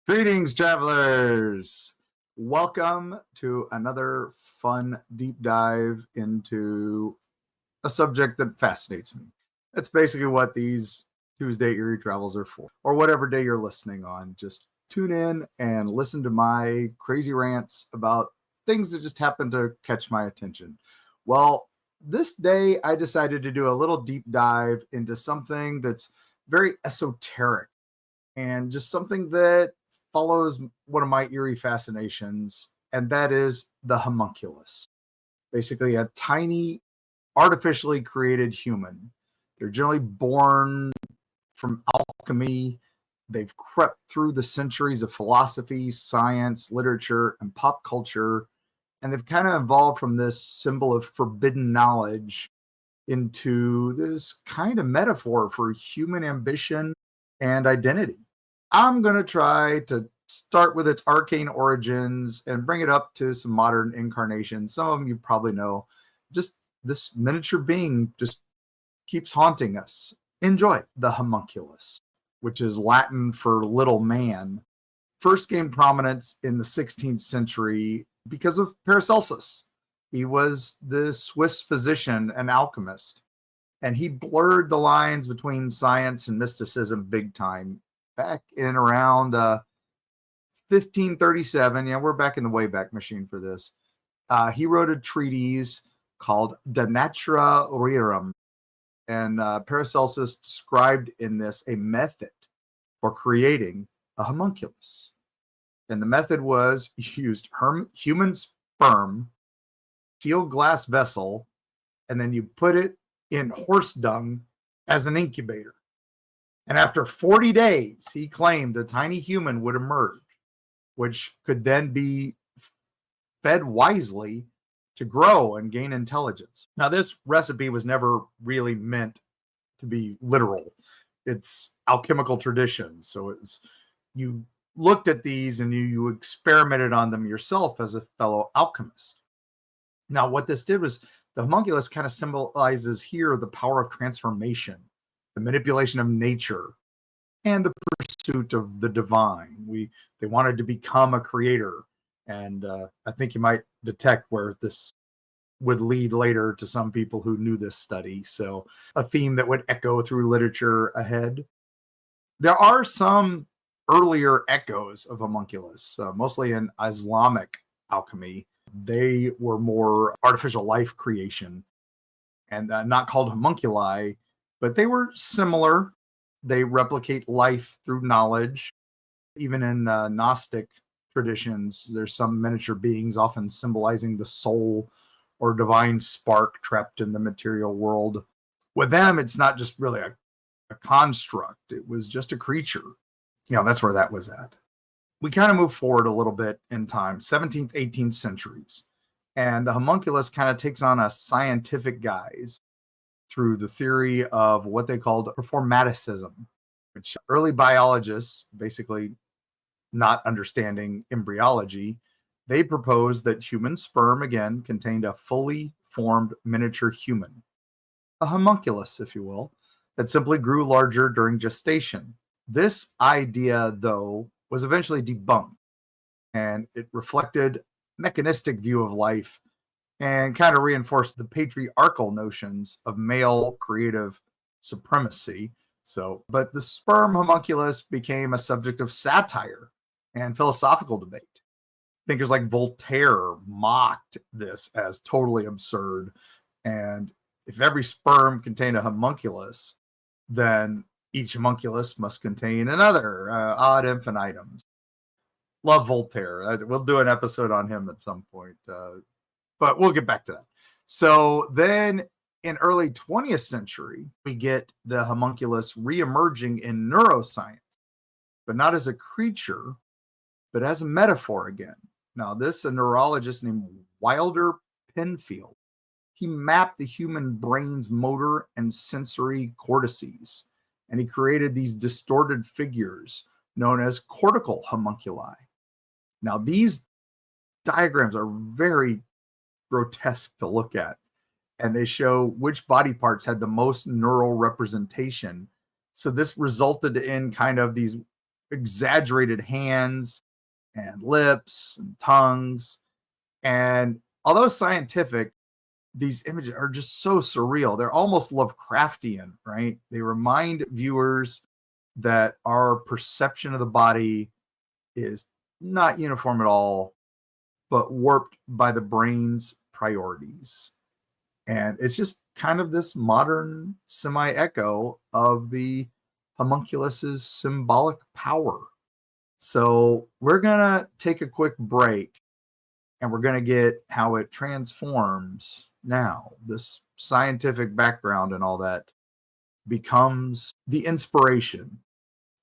Greetings, travelers. Welcome to another fun deep dive into a subject that fascinates me. That's basically what these Tuesday Eerie travels are for, or whatever day you're listening on. Just tune in and listen to my crazy rants about things that just happen to catch my attention. Well, this day I decided to do a little deep dive into something that's very esoteric and just something that follows one of my eerie fascinations, and that is the homunculus. Basically, a tiny, artificially created human. They're generally born from alchemy. They've crept through the centuries of philosophy, science, literature, and pop culture, and they've kind of evolved from this symbol of forbidden knowledge into this kind of metaphor for human ambition and identity. I'm going to try to start with its arcane origins and bring it up to some modern incarnations. Some of them you probably know. Just this miniature being just keeps haunting us. Enjoy. The homunculus, which is Latin for little man, first gained prominence in the 16th century because of Paracelsus. He was the Swiss physician and alchemist, and he blurred the lines between science and mysticism big time back in around 1537. Yeah, we're back in the Wayback Machine for this. He wrote a treatise called De Natura Rerum, and Paracelsus described in this a method for creating a homunculus. And the method was used human sperm, sealed glass vessel, and then you put it in horse dung as an incubator. And after 40 days, he claimed a tiny human would emerge, which could then be fed wisely to grow and gain intelligence. Now, this recipe was never really meant to be literal. It's alchemical tradition. So it's you looked at these and you experimented on them yourself as a fellow alchemist. Now, what this did was the homunculus kind of symbolizes here the power of transformation, the manipulation of nature, and the pursuit of the divine. They wanted to become a creator, and I think you might detect where this would lead later to some people who knew this study. So a theme that would echo through literature ahead. There are some earlier echoes of homunculus, mostly in Islamic alchemy. They were more artificial life creation and not called homunculi, but they were similar. They replicate life through knowledge. Even in Gnostic traditions, there's some miniature beings often symbolizing the soul or divine spark trapped in the material world. With them, it's not just really a construct. It was just a creature. That's where that was at. We kind of move forward a little bit in time, 17th, 18th centuries. And the homunculus kind of takes on a scientific guise through the theory of what they called performaticism, which early biologists, basically not understanding embryology, they proposed that human sperm, again, contained a fully formed miniature human, a homunculus, if you will, that simply grew larger during gestation. This idea, though, was eventually debunked, and it reflected mechanistic view of life and kind of reinforced the patriarchal notions of male creative supremacy. But the sperm homunculus became a subject of satire and philosophical debate. Thinkers like Voltaire mocked this as totally absurd. And if every sperm contained a homunculus, then each homunculus must contain another ad infinitum. Love Voltaire. We'll do an episode on him at some point, but we'll get back to that. So then in early 20th century, we get the homunculus reemerging in neuroscience, but not as a creature, but as a metaphor again. Now, a neurologist named Wilder Penfield, he mapped the human brain's motor and sensory cortices, and he created these distorted figures known as cortical homunculi. Now, these diagrams are very grotesque to look at, and they show which body parts had the most neural representation. So this resulted in kind of these exaggerated hands and lips and tongues. And although scientific, these images are just so surreal. They're almost Lovecraftian, right? They remind viewers that our perception of the body is not uniform at all, but warped by the brain's priorities. And it's just kind of this modern semi-echo of the homunculus's symbolic power. So we're going to take a quick break and we're going to get how it transforms now. This scientific background and all that becomes the inspiration.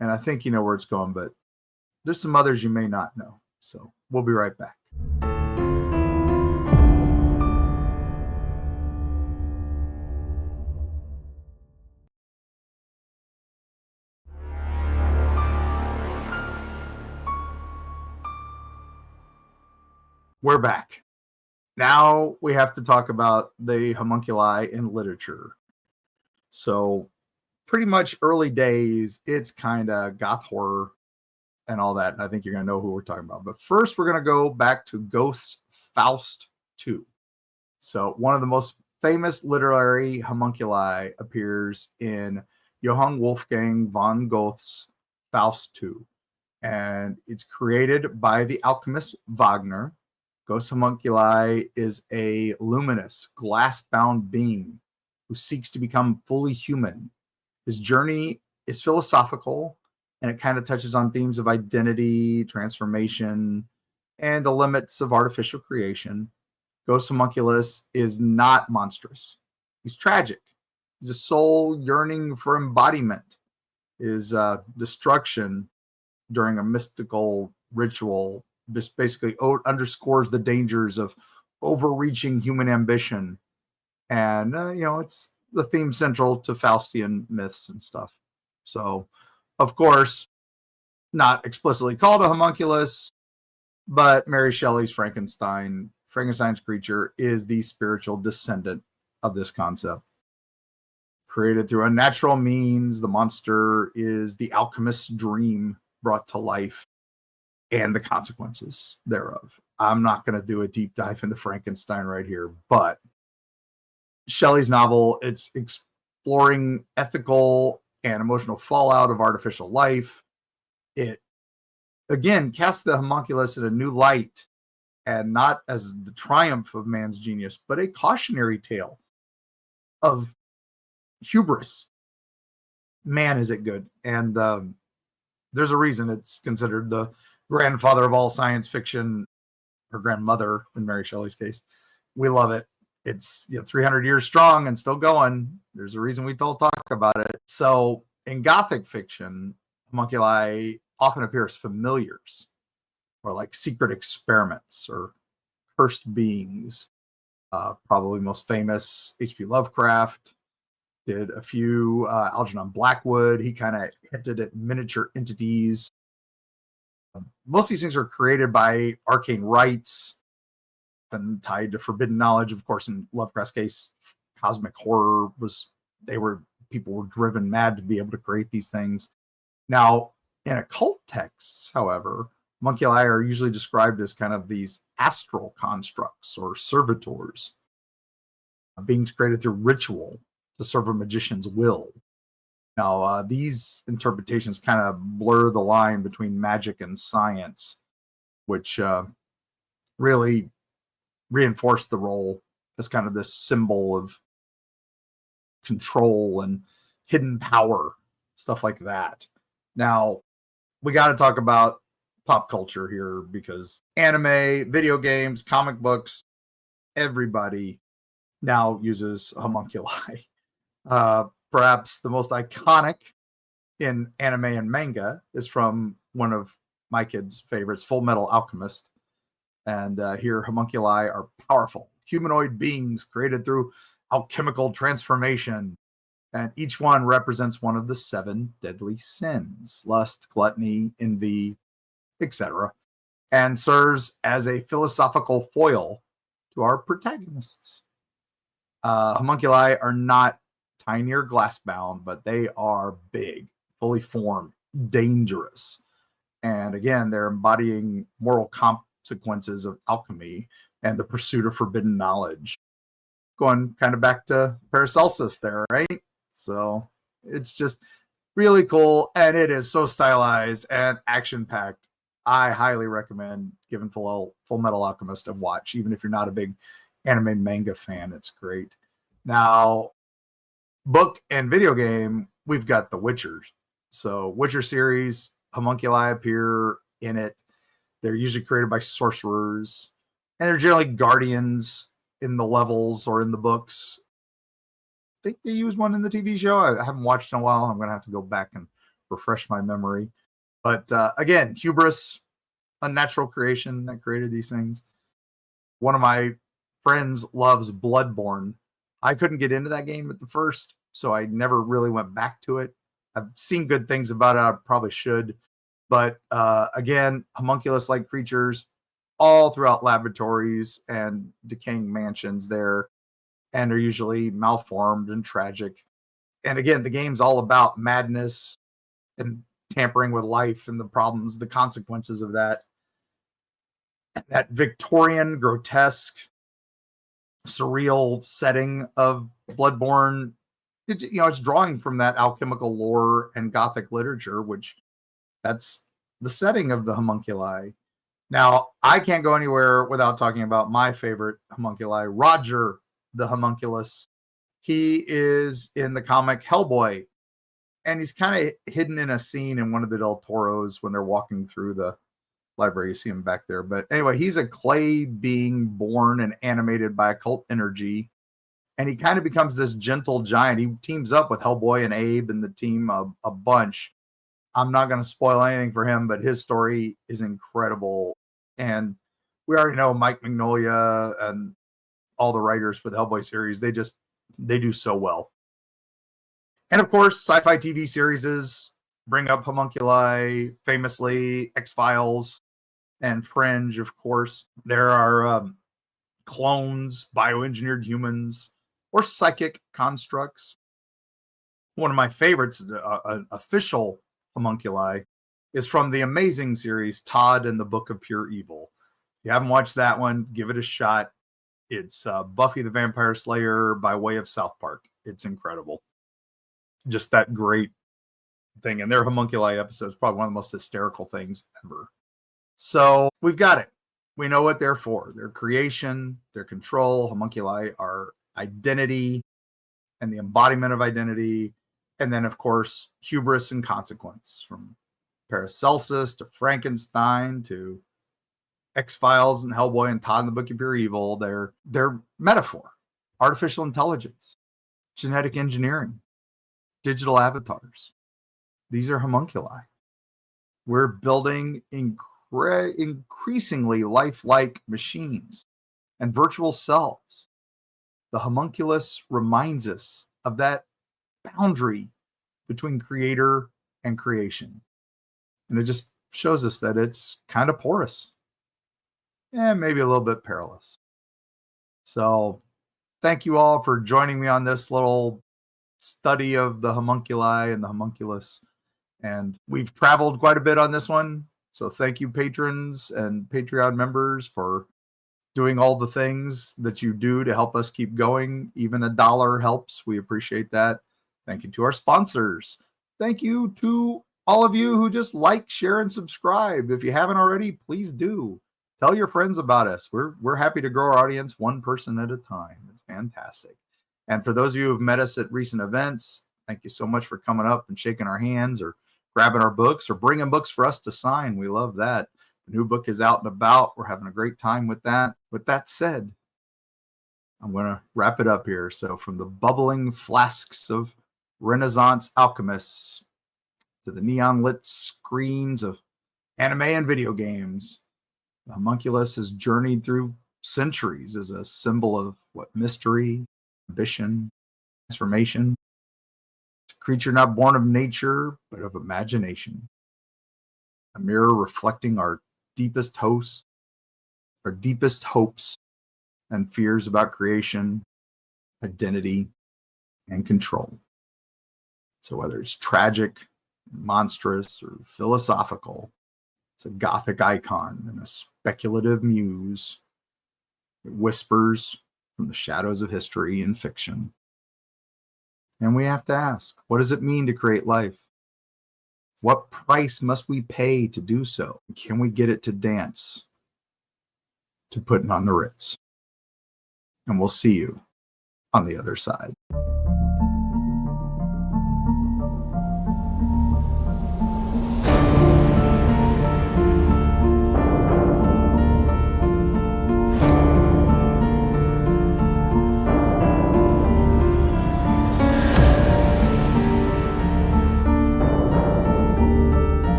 And I think you know where it's going, but there's some others you may not know. So we'll be right back. We're back. Now we have to talk about the homunculi in literature. So pretty much early days, it's kind of goth horror and all that. And I think you're going to know who we're talking about. But first, we're going to go back to Goethe's Faust II. So one of the most famous literary homunculi appears in Johann Wolfgang von Goethe's Faust II. And it's created by the alchemist Wagner. Goethe's homunculi is a luminous, glass-bound being who seeks to become fully human. His journey is philosophical, and it kind of touches on themes of identity, transformation, and the limits of artificial creation. Goethe's homunculus is not monstrous. He's tragic. He's a soul yearning for embodiment. His destruction during a mystical ritual just basically underscores the dangers of overreaching human ambition. And, it's the theme central to Faustian myths and stuff. So, of course, not explicitly called a homunculus, but Mary Shelley's Frankenstein's creature is the spiritual descendant of this concept. Created through unnatural means, the monster is the alchemist's dream brought to life and the consequences thereof. I'm not going to do a deep dive into Frankenstein right here, but Shelley's novel, it's exploring ethical and emotional fallout of artificial life. It, again, casts the homunculus in a new light, and not as the triumph of man's genius, but a cautionary tale of hubris. Man, is it good. And there's a reason it's considered the grandfather of all science fiction, or grandmother in Mary Shelley's case. We love it. It's 300 years strong and still going. There's a reason we don't talk about it. So in Gothic fiction, homunculi often appear as familiars or like secret experiments or cursed beings. Probably most famous, H.P. Lovecraft did a few. Algernon Blackwood, he kind of hinted at miniature entities. Most of these things are created by arcane rites and tied to forbidden knowledge. Of course, in Lovecraft's case, cosmic horror people were driven mad to be able to create these things. Now, in occult texts, however, homunculi are usually described as kind of these astral constructs or servitors, beings created through ritual to serve a magician's will. Now, these interpretations kind of blur the line between magic and science, which really reinforce the role as kind of this symbol of control and hidden power, stuff like that. Now, we got to talk about pop culture here because anime, video games, comic books, everybody now uses homunculi. Perhaps the most iconic in anime and manga is from one of my kids' favorites, Full Metal Alchemist. And here, homunculi are powerful humanoid beings created through alchemical transformation. And each one represents one of the 7 deadly sins: lust, gluttony, envy, etc. And serves as a philosophical foil to our protagonists. Homunculi are not tiny or glass bound, but they are big, fully formed, dangerous. And again, they're embodying moral consequences of alchemy and the pursuit of forbidden knowledge. Going kind of back to Paracelsus there, right? So it's just really cool, and it is so stylized and action-packed. I highly recommend giving Full Metal Alchemist a watch, even if you're not a big anime manga fan. It's great. Now, book and video game, we've got The Witchers. So Witcher series, homunculi appear in it. They're usually created by sorcerers, and they're generally guardians in the levels or in the books. I think they used one in the TV show. I haven't watched in a while. I'm going to have to go back and refresh my memory. But again, hubris, unnatural creation that created these things. One of my friends loves Bloodborne. I couldn't get into that game at the first, so I never really went back to it. I've seen good things about it. I probably should. But again, homunculus-like creatures all throughout laboratories and decaying mansions there, and they're usually malformed and tragic. And again, the game's all about madness and tampering with life and the problems, the consequences of that. That Victorian, grotesque, surreal setting of Bloodborne, it's drawing from that alchemical lore and Gothic literature, which that's the setting of the homunculi. Now, I can't go anywhere without talking about my favorite homunculi, Roger the homunculus. He is in the comic Hellboy, and he's kind of hidden in a scene in one of the Del Toros when they're walking through the library. You see him back there. But anyway, he's a clay being born and animated by occult energy, and he kind of becomes this gentle giant. He teams up with Hellboy and Abe and the team a bunch. I'm not going to spoil anything for him, but his story is incredible. And we already know Mike Mignola and all the writers for the Hellboy series. They do so well. And of course, sci-fi TV series bring up homunculi, famously X-Files and Fringe, of course. There are clones, bioengineered humans, or psychic constructs. One of my favorites, an official homunculi, is from the amazing series Todd and the Book of Pure Evil. If you haven't watched that one, give it a shot. It's Buffy the Vampire Slayer by way of South Park. It's incredible. Just that great thing. And their homunculi episode is probably one of the most hysterical things ever. So we've got it. We know what they're for. Their creation, their control. Homunculi are identity and the embodiment of identity. And then, of course, hubris and consequence, from Paracelsus to Frankenstein to X-Files and Hellboy and Todd and the Book of Pure Evil. They're metaphor, artificial intelligence, genetic engineering, digital avatars. These are homunculi. We're building increasingly lifelike machines and virtual selves. The homunculus reminds us of that boundary between creator and creation. And it just shows us that it's kind of porous and maybe a little bit perilous. So thank you all for joining me on this little study of the homunculi and the homunculus. And we've traveled quite a bit on this one. So thank you, patrons and Patreon members, for doing all the things that you do to help us keep going. Even $1 helps. We appreciate that. Thank you to our sponsors. Thank you to all of you who just like, share, and subscribe. If you haven't already, please do. Tell your friends about us. We're happy to grow our audience one person at a time. It's fantastic. And for those of you who have met us at recent events, thank you so much for coming up and shaking our hands or grabbing our books or bringing books for us to sign. We love that. The new book is out and about. We're having a great time with that. With that said, I'm going to wrap it up here. So from the bubbling flasks of Renaissance alchemists to the neon lit screens of anime and video games, the homunculus has journeyed through centuries as a symbol of mystery, ambition, transformation. It's a creature not born of nature, but of imagination. A mirror reflecting our deepest hopes and fears about creation, identity, and control. So whether it's tragic, monstrous, or philosophical, It's a Gothic icon and a speculative muse. It whispers from the shadows of history and fiction. And we have to ask, what does it mean to create life? What price must we pay to do so? Can we get it to dance to putting on the Ritz? And we'll see you on the other side.